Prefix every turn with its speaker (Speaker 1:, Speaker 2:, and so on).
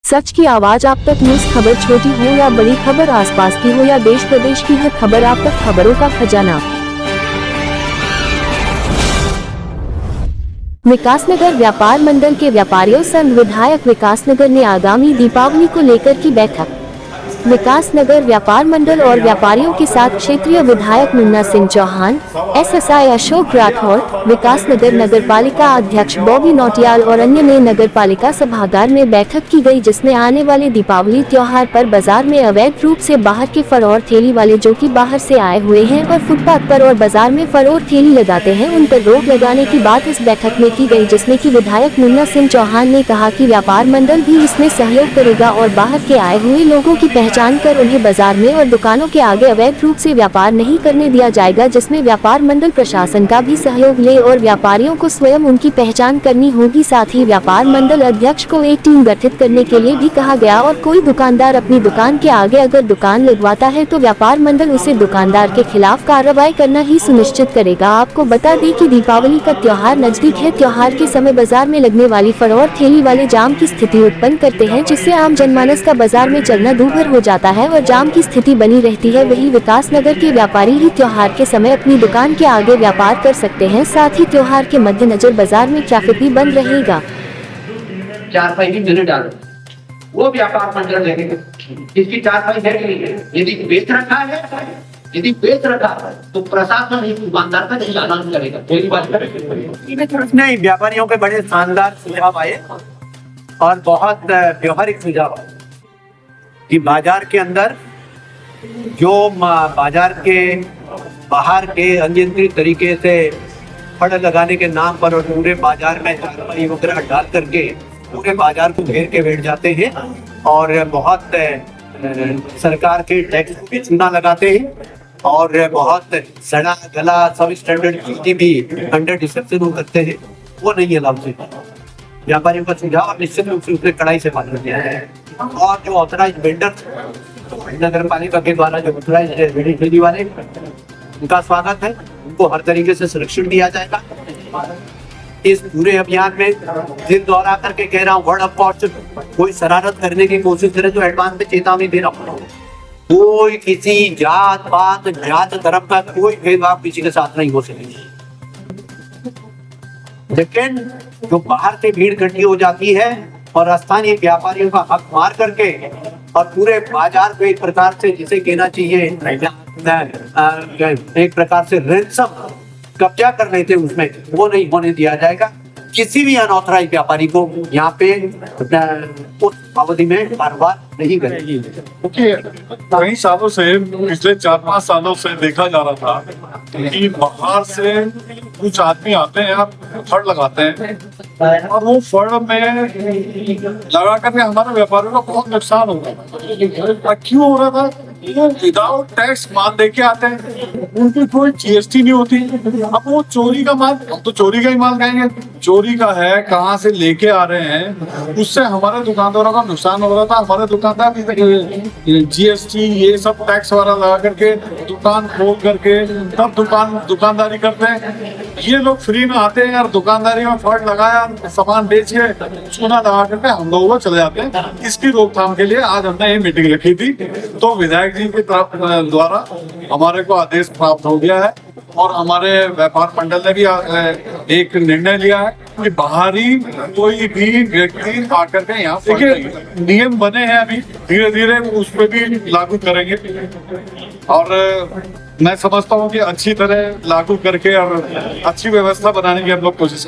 Speaker 1: सच की आवाज आप तक। न्यूज खबर छोटी हो या बड़ी खबर, आसपास की हो या देश प्रदेश की, हर खबर आप तक। खबरों का खजाना। विकासनगर व्यापार मंडल के व्यापारियों संघ विधायक विकासनगर ने आगामी दीपावली को लेकर की बैठक। विकासनगर व्यापार मंडल और व्यापारियों के साथ क्षेत्रीय विधायक मुन्ना सिंह चौहान, एसएसआई अशोक राठौर, विकासनगर नगर पालिका अध्यक्ष बॉबी नौटियाल और अन्य ने नगर पालिका सभागार में बैठक की गई, जिसमें आने वाले दीपावली त्योहार पर बाजार में अवैध रूप से बाहर के फल और ठेली वाले जो कि बाहर से आए हुए हैं और फुटपाथ पर और बाजार में फल और ठेली लगाते हैं, उन पर रोक लगाने की बात इस बैठक में की गई, जिसमें कि विधायक मुन्ना सिंह चौहान ने कहा कि व्यापार मंडल भी इसमें सहयोग करेगा और बाहर के आए हुए लोगों की पहचान कर उन्हें बाजार में और दुकानों के आगे अवैध रूप से व्यापार नहीं करने दिया जाएगा, जिसमें व्यापार मंडल प्रशासन का भी सहयोग ले और व्यापारियों को स्वयं उनकी पहचान करनी होगी। साथ ही व्यापार मंडल अध्यक्ष को एक टीम गठित करने के लिए भी कहा गया और कोई दुकानदार अपनी दुकान के आगे अगर दुकान लगवाता है तो व्यापार मंडल उसे दुकानदार के खिलाफ कार्रवाई करना ही सुनिश्चित करेगा। आपको बता दें कि दीपावली का त्योहार नजदीक है। त्योहार के समय बाजार में लगने वाली फल और ठेली वाले जाम की स्थिति उत्पन्न करते हैं, जिससे आम जनमानस का बाजार में चलना दूभर हो जाता है और जाम की स्थिति बनी रहती है। वही विकासनगर के व्यापारी ही त्योहार के समय अपनी दुकान के आगे व्यापार कर सकते हैं। साथ ही त्योहार के मद्देनजर बाजार में ट्रैफिक भी बंद रहेगा।
Speaker 2: 4 भी मैंने डालो, वो व्यापार मंडल रहेगा, इसकी 4 है कि नहीं। यदि बेच रखा है तो प्रशासन ही दुकानदार का चालान करेगा। पहली बात
Speaker 3: नहीं, व्यापारियों के बड़े शानदार सुझाव आए और बहुत व्यवहारिक सुझाव आए कि बाजार के अंदर जो बाजार के बाहर के अनियंत्रित तरीके से फड़ लगाने के नाम पर और पूरे बाजार में चारपाई वगैरह डाल करके पूरे बाजार को घेर के बैठ जाते हैं और बहुत सरकार के टैक्स को भी चूना लगाते हैं और बहुत सड़ा गला सब स्टैंडर्ड चीजें भी अंडर डिस्कशन करते हैं, वो नहीं अलाउ से। व्यापारियों का सुझाव निश्चित रूप से उसने कड़ाई से पालन किया है और जो ऑथराइज वेंडर नगर पालिका के द्वारा जो ऑथराइज ठेली वाले, उनका स्वागत है, उनको हर तरीके से संरक्षण दिया जाएगा। इस पूरे अभियान में दिल दोहरा करके कह रहा हूँ, वर्ड ऑफ कॉस्ट कोई शरारत करने की कोशिश करे तो एडवांस में चेतावनी दे रहा हूँ। कोई किसी जात पात जात धर्म का कोई भेदभाव किसी के साथ नहीं हो सकेगा। लेकिन जो बाहर से भीड़ इकट्ठी हो जाती है और स्थानीय व्यापारियों का हक मार करके और पूरे बाजार को एक प्रकार से जिसे कहना चाहिए एक प्रकार से रैंसम कब्जा कर लेते हैं, उसमें वो नहीं होने दिया जाएगा। किसी भी अनऑथराइज व्यापारी को यहाँ पे उस अवधि में कारोबार नहीं करेगी।
Speaker 4: कई सालों से, पिछले 4-5 सालों से देखा जा रहा था कि बाहर से कुछ आदमी आते हैं, फड़ लगाते हैं और वो फड़ में लगा करके हमारे व्यापारियों का बहुत नुकसान हो रहा है। क्यों हो रहा था? वो विदाउट टैक्स माल लेके आते हैं, उनकी कोई जीएसटी नहीं होती। अब वो चोरी का माल, हम तो चोरी का ही माल खाएंगे, चोरी का है, कहाँ से लेके आ रहे हैं, उससे हमारे दुकानदारों का नुकसान हो रहा था। हमारे दुकानदार जीएसटी ये सब टैक्स वाला लगा करके दुकान खोल करके तब दुकानदारी करते हैं। ये लोग फ्री में आते हैं और दुकानदारी में फर्ड लगाया, सामान बेच के चूना लगा करके हम लोगों को चले जाते हैं। इसकी रोकथाम के लिए आज हमने ये मीटिंग रखी थी, तो विधायक जी के द्वारा हमारे को आदेश प्राप्त हो गया है और हमारे व्यापार मंडल ने भी एक निर्णय लिया है कि बाहरी कोई भी व्यक्ति आकर के यहाँ, देखिए नियम बने हैं, अभी धीरे धीरे उस पर भी लागू करेंगे और मैं समझता हूँ कि अच्छी तरह लागू करके और अच्छी व्यवस्था बनाने की हम लोग कोशिश